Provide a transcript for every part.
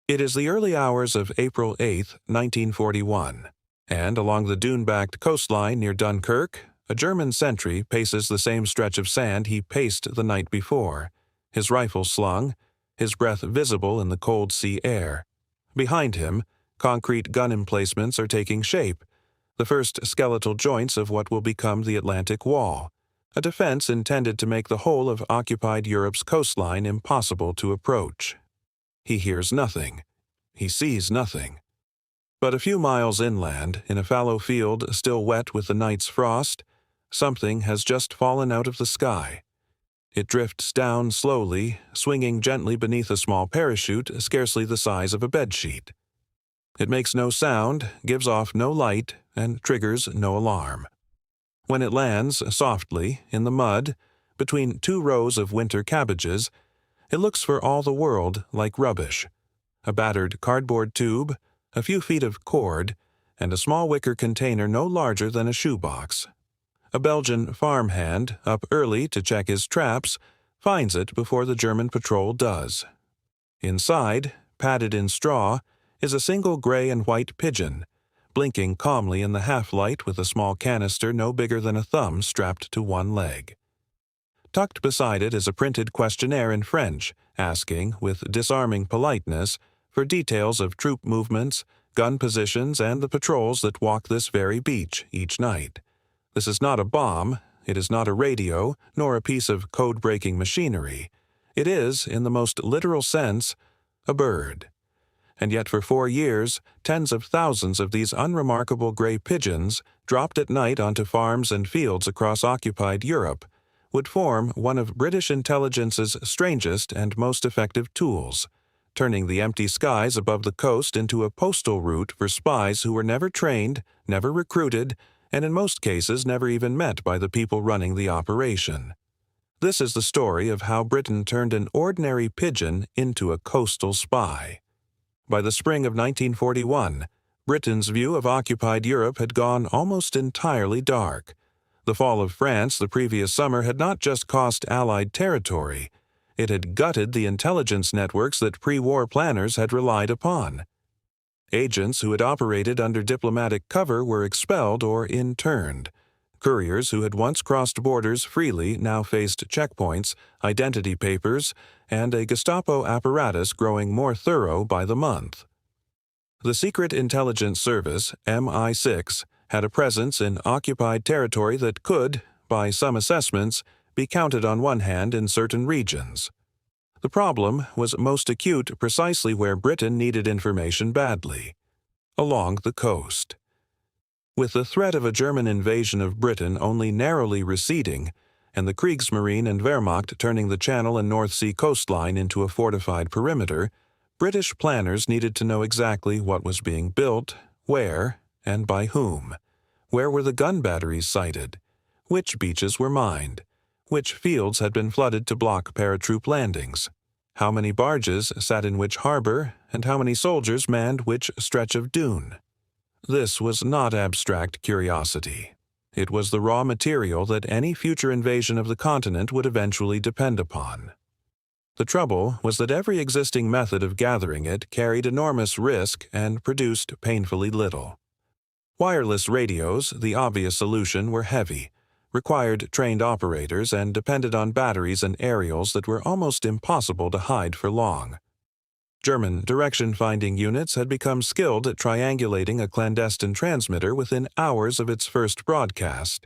It is the early hours of April 8, 1941, and along the dune-backed coastline near Dunkirk, a German sentry paces the same stretch of sand he paced the night before, his rifle slung, his breath visible in the cold sea air. Behind him, concrete gun emplacements are taking shape, the first skeletal joints of what will become the Atlantic Wall, a defense intended to make the whole of occupied Europe's coastline impossible to approach. He hears nothing. He sees nothing. But a few miles inland, in a fallow field still wet with the night's frost, something has just fallen out of the sky. It drifts down slowly, swinging gently beneath a small parachute scarcely the size of a bedsheet. It makes no sound, gives off no light, and triggers no alarm. When it lands softly in the mud, between two rows of winter cabbages, it looks for all the world like rubbish. A battered cardboard tube, a few feet of cord, and a small wicker container no larger than a shoebox. A Belgian farmhand, up early to check his traps, finds it before the German patrol does. Inside, padded in straw, is a single gray and white pigeon, blinking calmly in the half-light with a small canister no bigger than a thumb strapped to one leg. Tucked beside it is a printed questionnaire in French, asking, with disarming politeness, for details of troop movements, gun positions, and the patrols that walk this very beach each night. This is not a bomb, it is not a radio, nor a piece of code-breaking machinery. It is, in the most literal sense, a bird. And yet for 4 years, tens of thousands of these unremarkable gray pigeons, dropped at night onto farms and fields across occupied Europe, would form one of British intelligence's strangest and most effective tools, turning the empty skies above the coast into a postal route for spies who were never trained, never recruited, and in most cases never even met by the people running the operation. This is the story of how Britain turned an ordinary pigeon into a coastal spy. By the spring of 1941, Britain's view of occupied Europe had gone almost entirely dark. The fall of France the previous summer had not just cost Allied territory, it had gutted the intelligence networks that pre-war planners had relied upon. Agents who had operated under diplomatic cover were expelled or interned. Couriers who had once crossed borders freely now faced checkpoints, identity papers, and a Gestapo apparatus growing more thorough by the month. The Secret Intelligence Service, MI6, had a presence in occupied territory that could, by some assessments, be counted on one hand in certain regions. The problem was most acute precisely where Britain needed information badly, along the coast. With the threat of a German invasion of Britain only narrowly receding, and the Kriegsmarine and Wehrmacht turning the Channel and North Sea coastline into a fortified perimeter, British planners needed to know exactly what was being built, where, and by whom. Where were the gun batteries sited? Which beaches were mined? Which fields had been flooded to block paratroop landings? How many barges sat in which harbor, and how many soldiers manned which stretch of dune? This was not abstract curiosity. It was the raw material that any future invasion of the continent would eventually depend upon. The trouble was that every existing method of gathering it carried enormous risk and produced painfully little. Wireless radios, the obvious solution, were heavy, required trained operators, and depended on batteries and aerials that were almost impossible to hide for long. German direction-finding units had become skilled at triangulating a clandestine transmitter within hours of its first broadcast.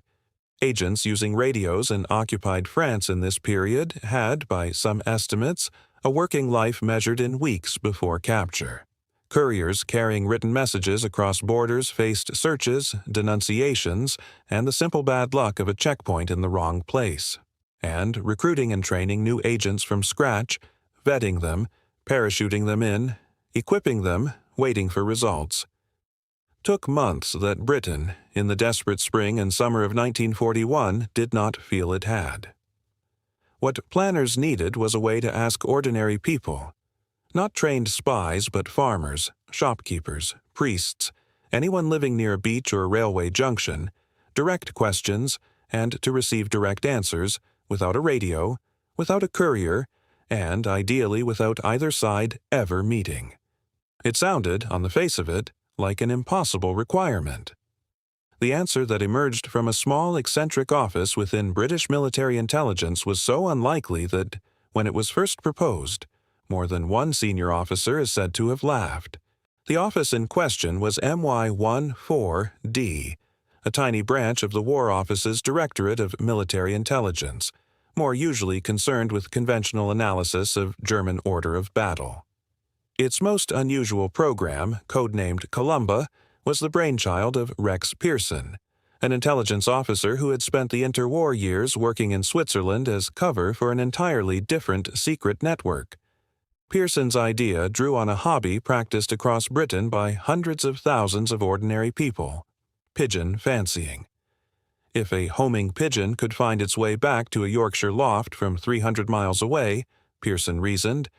Agents using radios in occupied France in this period had, by some estimates, a working life measured in weeks before capture. Couriers carrying written messages across borders faced searches, denunciations, and the simple bad luck of a checkpoint in the wrong place. And recruiting and training new agents from scratch, vetting them, parachuting them in, equipping them, waiting for results. Took months that Britain, in the desperate spring and summer of 1941, did not feel it had. What planners needed was a way to ask ordinary people, not trained spies but farmers, shopkeepers, priests, anyone living near a beach or railway junction, direct questions, and to receive direct answers, without a radio, without a courier, and ideally without either side ever meeting. It sounded, on the face of it, like an impossible requirement. The answer that emerged from a small, eccentric office within British military intelligence was so unlikely that, when it was first proposed, more than one senior officer is said to have laughed. The office in question was MY-14D, a tiny branch of the War Office's Directorate of Military Intelligence, more usually concerned with conventional analysis of German order of battle. Its most unusual program, codenamed Columba, was the brainchild of Rex Pearson, an intelligence officer who had spent the interwar years working in Switzerland as cover for an entirely different secret network. Pearson's idea drew on a hobby practiced across Britain by hundreds of thousands of ordinary people: pigeon fancying. If a homing pigeon could find its way back to a Yorkshire loft from 300 miles away, Pearson reasoned,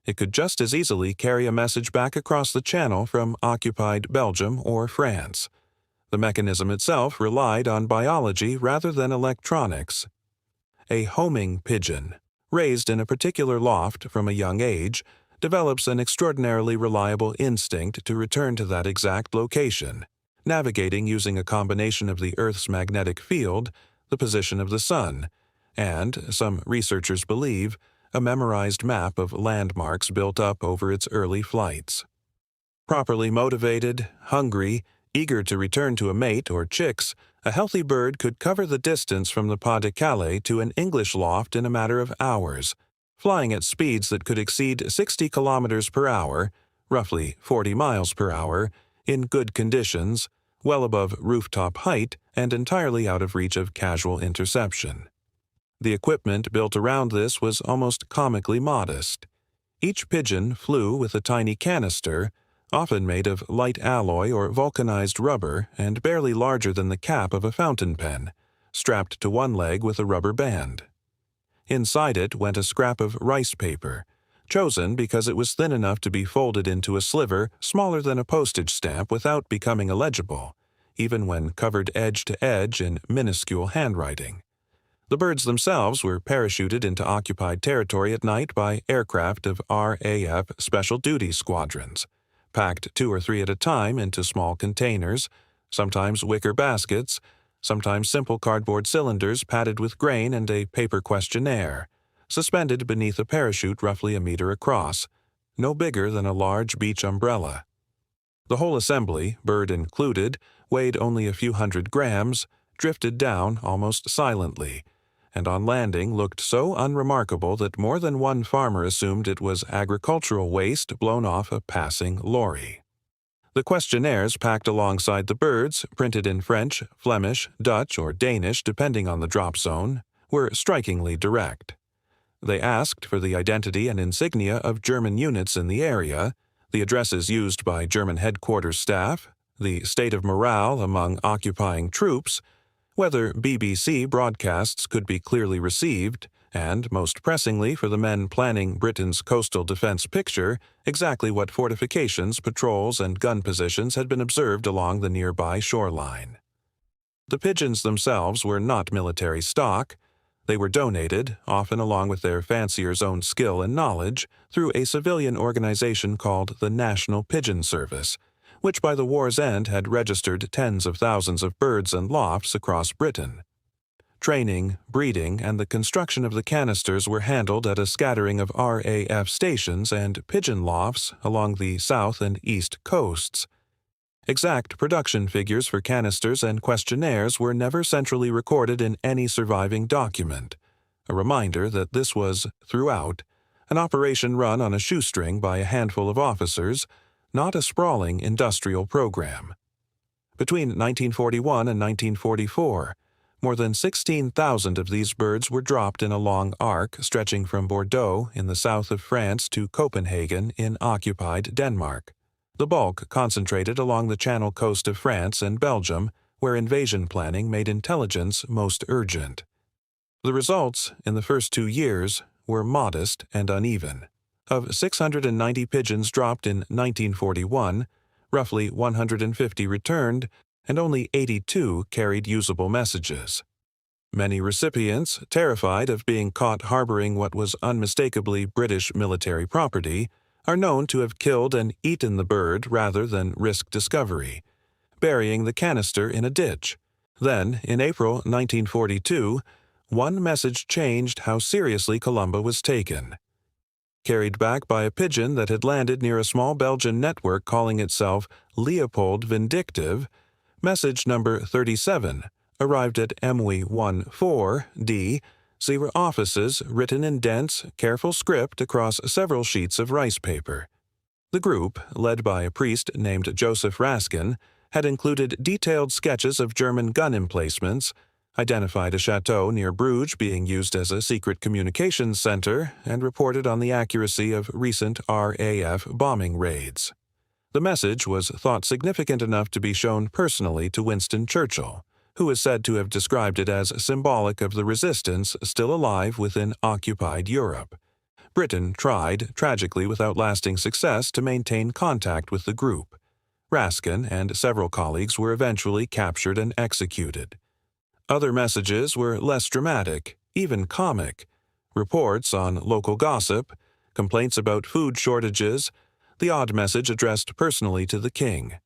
it could just as easily carry a message back across the Channel from occupied Belgium or France. The mechanism itself relied on biology rather than electronics. A homing pigeon, raised in a particular loft from a young age, develops an extraordinarily reliable instinct to return to that exact location, navigating using a combination of the Earth's magnetic field, the position of the sun, and, some researchers believe, a memorized map of landmarks built up over its early flights. Properly motivated, hungry, eager to return to a mate or chicks, a healthy bird could cover the distance from the Pas de Calais to an English loft in a matter of hours, flying at speeds that could exceed 60 kilometers per hour, roughly 40 miles per hour, in good conditions, well above rooftop height and entirely out of reach of casual interception. The equipment built around this was almost comically modest. Each pigeon flew with a tiny canister, often made of light alloy or vulcanized rubber and barely larger than the cap of a fountain pen, strapped to one leg with a rubber band. Inside it went a scrap of rice paper, chosen because it was thin enough to be folded into a sliver smaller than a postage stamp without becoming illegible, even when covered edge to edge in minuscule handwriting. The birds themselves were parachuted into occupied territory at night by aircraft of RAF Special Duty Squadrons, packed 2 or 3 at a time into small containers, sometimes wicker baskets, sometimes simple cardboard cylinders padded with grain and a paper questionnaire, suspended beneath a parachute roughly a meter across, no bigger than a large beach umbrella. The whole assembly, bird included, weighed only a few hundred grams, drifted down almost silently, and on landing looked so unremarkable that more than one farmer assumed it was agricultural waste blown off a passing lorry. The questionnaires packed alongside the birds, printed in French, Flemish, Dutch, or Danish depending on the drop zone, were strikingly direct. They asked for the identity and insignia of German units in the area, the addresses used by German headquarters staff, the state of morale among occupying troops, whether BBC broadcasts could be clearly received, and, most pressingly for the men planning Britain's coastal defense picture, exactly what fortifications, patrols, and gun positions had been observed along the nearby shoreline. The pigeons themselves were not military stock. They were donated, often along with their fancier's own skill and knowledge, through a civilian organization called the National Pigeon Service, which by the war's end had registered tens of thousands of birds and lofts across Britain. Training, breeding, and the construction of the canisters were handled at a scattering of RAF stations and pigeon lofts along the south and east coasts. Exact production figures for canisters and questionnaires were never centrally recorded in any surviving document, a reminder that this was, throughout, an operation run on a shoestring by a handful of officers, not a sprawling industrial program. Between 1941 and 1944, more than 16,000 of these birds were dropped in a long arc stretching from Bordeaux in the south of France to Copenhagen in occupied Denmark, the bulk concentrated along the Channel coast of France and Belgium, where invasion planning made intelligence most urgent. The results, in the first 2 years, were modest and uneven. Of 690 pigeons dropped in 1941, roughly 150 returned, and only 82 carried usable messages. Many recipients, terrified of being caught harboring what was unmistakably British military property, are known to have killed and eaten the bird rather than risk discovery, burying the canister in a ditch. Then, in April 1942, one message changed how seriously columba was taken. Carried back by a pigeon that had landed near a small Belgian network calling itself Leopold Vindictive, message number 37 arrived at MW14D. They were offices written in dense, careful script across several sheets of rice paper. The group, led by a priest named Joseph Raskin, had included detailed sketches of German gun emplacements, identified a chateau near Bruges being used as a secret communications center, and reported on the accuracy of recent RAF bombing raids. The message was thought significant enough to be shown personally to Winston Churchill, who is said to have described it as symbolic of the resistance still alive within occupied Europe. Britain tried, tragically without lasting success, to maintain contact with the group. Raskin and several colleagues were eventually captured and executed. Other messages were less dramatic, even comic. Reports on local gossip, complaints about food shortages, the odd message addressed personally to the king.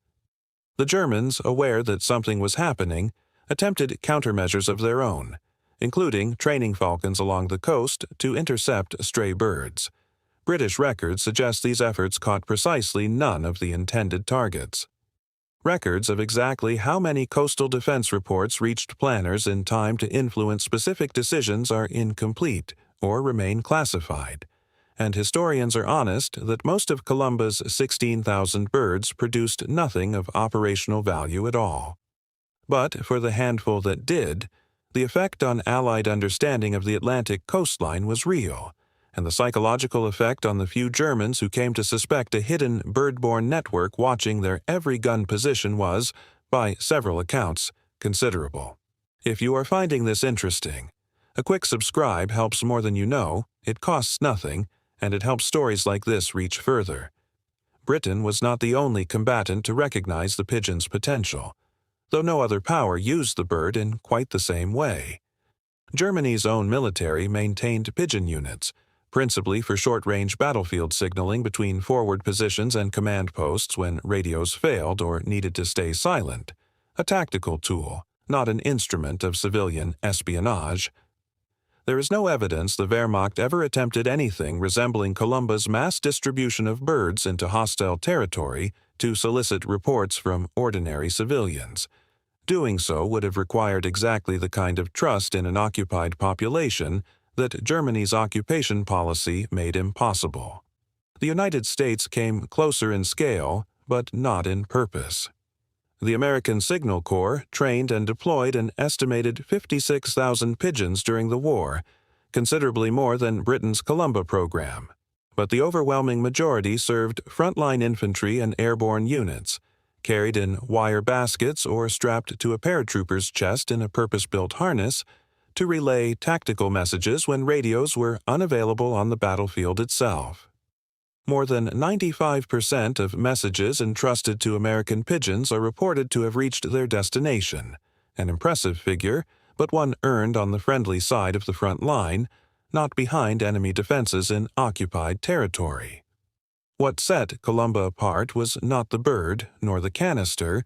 The Germans, aware that something was happening, attempted countermeasures of their own, including training falcons along the coast to intercept stray birds. British records suggest these efforts caught precisely none of the intended targets. Records of exactly how many coastal defense reports reached planners in time to influence specific decisions are incomplete or remain classified, and historians are honest that most of Columba's 16,000 birds produced nothing of operational value at all. But for the handful that did, the effect on Allied understanding of the Atlantic coastline was real, and the psychological effect on the few Germans who came to suspect a hidden bird-borne network watching their every gun position was, by several accounts, considerable. If you are finding this interesting, a quick subscribe helps more than you know, it costs nothing, and it helps stories like this reach further. Britain was not the only combatant to recognize the pigeon's potential, though no other power used the bird in quite the same way. Germany's own military maintained pigeon units, principally for short-range battlefield signaling between forward positions and command posts when radios failed or needed to stay silent, a tactical tool, not an instrument of civilian espionage. There is no evidence the Wehrmacht ever attempted anything resembling Columba's mass distribution of birds into hostile territory to solicit reports from ordinary civilians. Doing so would have required exactly the kind of trust in an occupied population that Germany's occupation policy made impossible. The United States came closer in scale, but not in purpose. The American Signal Corps trained and deployed an estimated 56,000 pigeons during the war, considerably more than Britain's Columba program. But the overwhelming majority served frontline infantry and airborne units, carried in wire baskets or strapped to a paratrooper's chest in a purpose-built harness, to relay tactical messages when radios were unavailable on the battlefield itself. More than 95% of messages entrusted to American pigeons are reported to have reached their destination, an impressive figure, but one earned on the friendly side of the front line, not behind enemy defenses in occupied territory. What set Columba apart was not the bird nor the canister,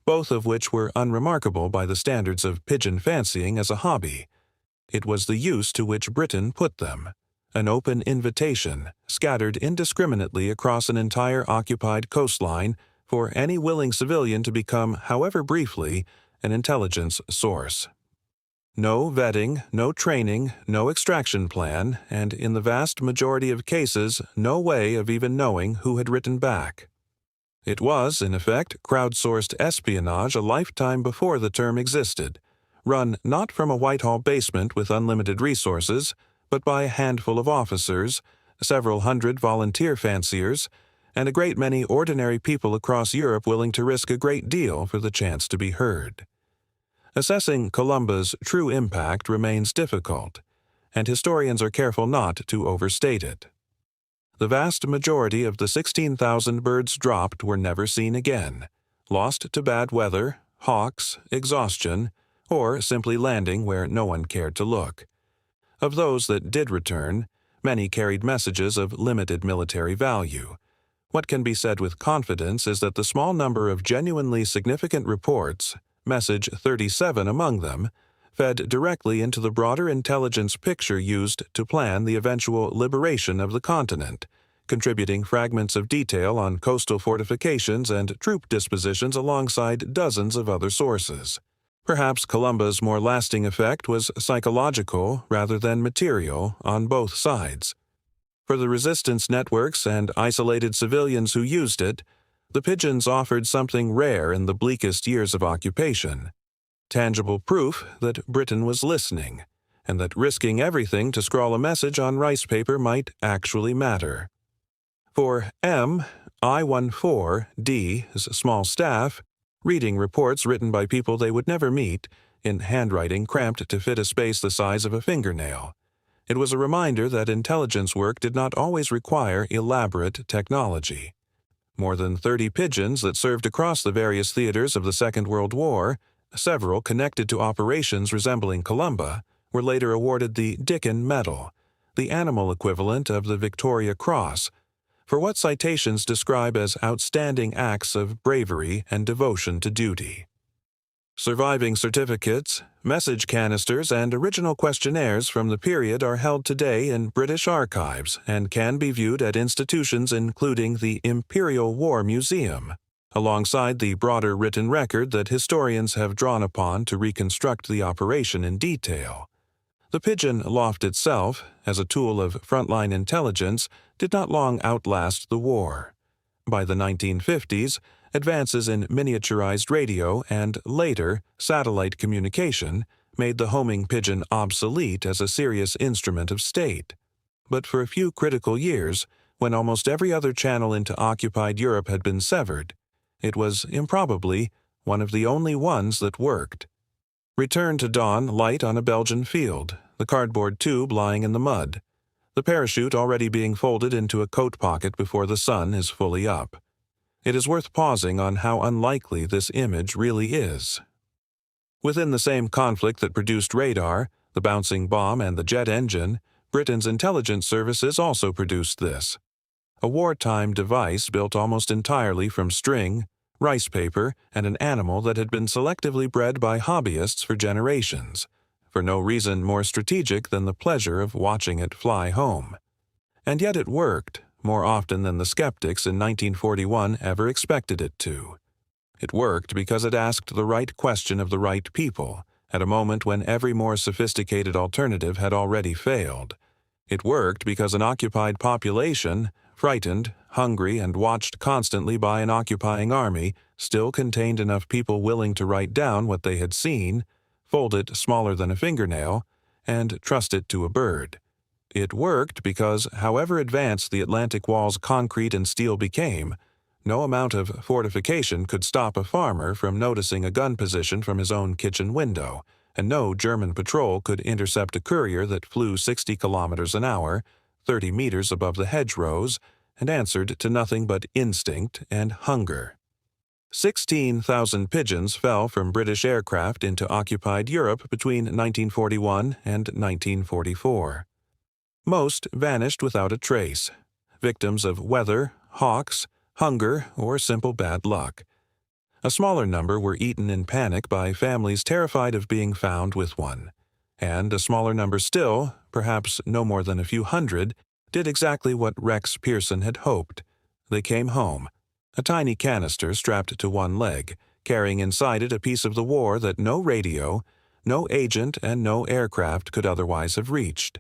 both of which were unremarkable by the standards of pigeon fancying as a hobby. It was the use to which Britain put them, an open invitation, scattered indiscriminately across an entire occupied coastline for any willing civilian to become, however briefly, an intelligence source. No vetting, no training, no extraction plan, and in the vast majority of cases, no way of even knowing who had written back. It was, in effect, crowdsourced espionage a lifetime before the term existed, run not from a Whitehall basement with unlimited resources, but by a handful of officers, several hundred volunteer fanciers, and a great many ordinary people across Europe willing to risk a great deal for the chance to be heard. Assessing Columba's true impact remains difficult, and historians are careful not to overstate it. The vast majority of the 16,000 birds dropped were never seen again, lost to bad weather, hawks, exhaustion, or simply landing where no one cared to look. Of those that did return, Many carried messages of limited military value. What can be said with confidence is that the small number of genuinely significant reports, message 37 among them, fed directly into the broader intelligence picture used to plan the eventual liberation of the continent, contributing fragments of detail on coastal fortifications and troop dispositions alongside dozens of other sources. Perhaps Columba's more lasting effect was psychological rather than material on both sides. For the resistance networks and isolated civilians who used it, the pigeons offered something rare in the bleakest years of occupation: tangible proof that Britain was listening, and that risking everything to scrawl a message on rice paper might actually matter. For M, I-14D's small staff, reading reports written by people they would never meet, in handwriting cramped to fit a space the size of a fingernail, it was a reminder that intelligence work did not always require elaborate technology. More than 30 pigeons that served across the various theaters of the Second World War, several connected to operations resembling Columba, were later awarded the Dickon Medal, the animal equivalent of the Victoria Cross, for what citations describe as outstanding acts of bravery and devotion to duty. Surviving certificates, message canisters, and original questionnaires from the period are held today in British archives and can be viewed at institutions including the Imperial War Museum, alongside the broader written record that historians have drawn upon to reconstruct the operation in detail. The pigeon loft itself, as a tool of frontline intelligence, did not long outlast the war. By the 1950s, advances in miniaturized radio and, later, satellite communication made the homing pigeon obsolete as a serious instrument of state. But for a few critical years, when almost every other channel into occupied Europe had been severed, it was, improbably, one of the only ones that worked. Return to dawn light on a Belgian field, the cardboard tube lying in the mud, the parachute already being folded into a coat pocket before the sun is fully up. It is worth pausing on how unlikely this image really is. Within the same conflict that produced radar, the bouncing bomb, and the jet engine, Britain's intelligence services also produced this: a wartime device built almost entirely from string, rice paper, and an animal that had been selectively bred by hobbyists for generations, for no reason more strategic than the pleasure of watching it fly home. And yet it worked, more often than the skeptics in 1941 ever expected it to. It worked because it asked the right question of the right people, at a moment when every more sophisticated alternative had already failed. It worked because an occupied population, frightened, hungry, and watched constantly by an occupying army, still contained enough people willing to write down what they had seen, fold it smaller than a fingernail, and trust it to a bird. It worked because, however advanced the Atlantic Wall's concrete and steel became, no amount of fortification could stop a farmer from noticing a gun position from his own kitchen window, and no German patrol could intercept a courier that flew 60 kilometers an hour, 30 meters above the hedgerows, and answered to nothing but instinct and hunger. 16,000 pigeons fell from British aircraft into occupied Europe between 1941 and 1944. Most vanished without a trace, victims of weather, hawks, hunger, or simple bad luck. A smaller number were eaten in panic by families terrified of being found with one, and a smaller number still, perhaps no more than a few hundred, did exactly what Rex Pearson had hoped. They came home, a tiny canister strapped to one leg, carrying inside it a piece of the war that no radio, no agent, and no aircraft could otherwise have reached.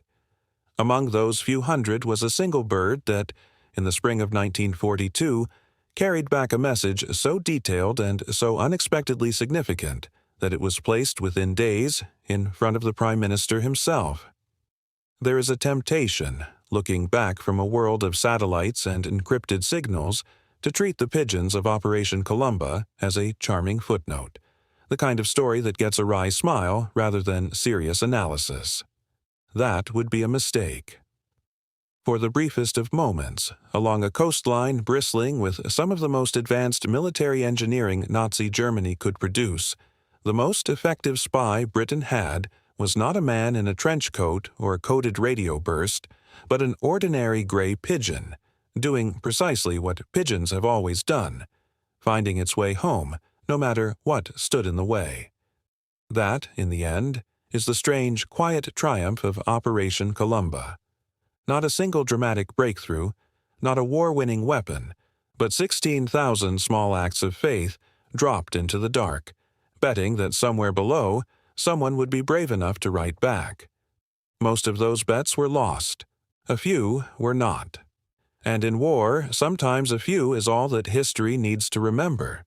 Among those few hundred was a single bird that, in the spring of 1942, carried back a message so detailed and so unexpectedly significant that it was placed within days in front of the Prime Minister himself. There is a temptation, looking back from a world of satellites and encrypted signals, to treat the pigeons of Operation Columba as a charming footnote, the kind of story that gets a wry smile rather than serious analysis. That would be a mistake. For the briefest of moments, along a coastline bristling with some of the most advanced military engineering Nazi Germany could produce, the most effective spy Britain had was not a man in a trench coat or a coded radio burst, but an ordinary gray pigeon, doing precisely what pigeons have always done, finding its way home no matter what stood in the way. That, in the end, is the strange, quiet triumph of Operation Columba. Not a single dramatic breakthrough, not a war-winning weapon, but 16,000 small acts of faith dropped into the dark, betting that somewhere below someone would be brave enough to write back. Most of those bets were lost. A few were not. And in war, sometimes a few is all that history needs to remember.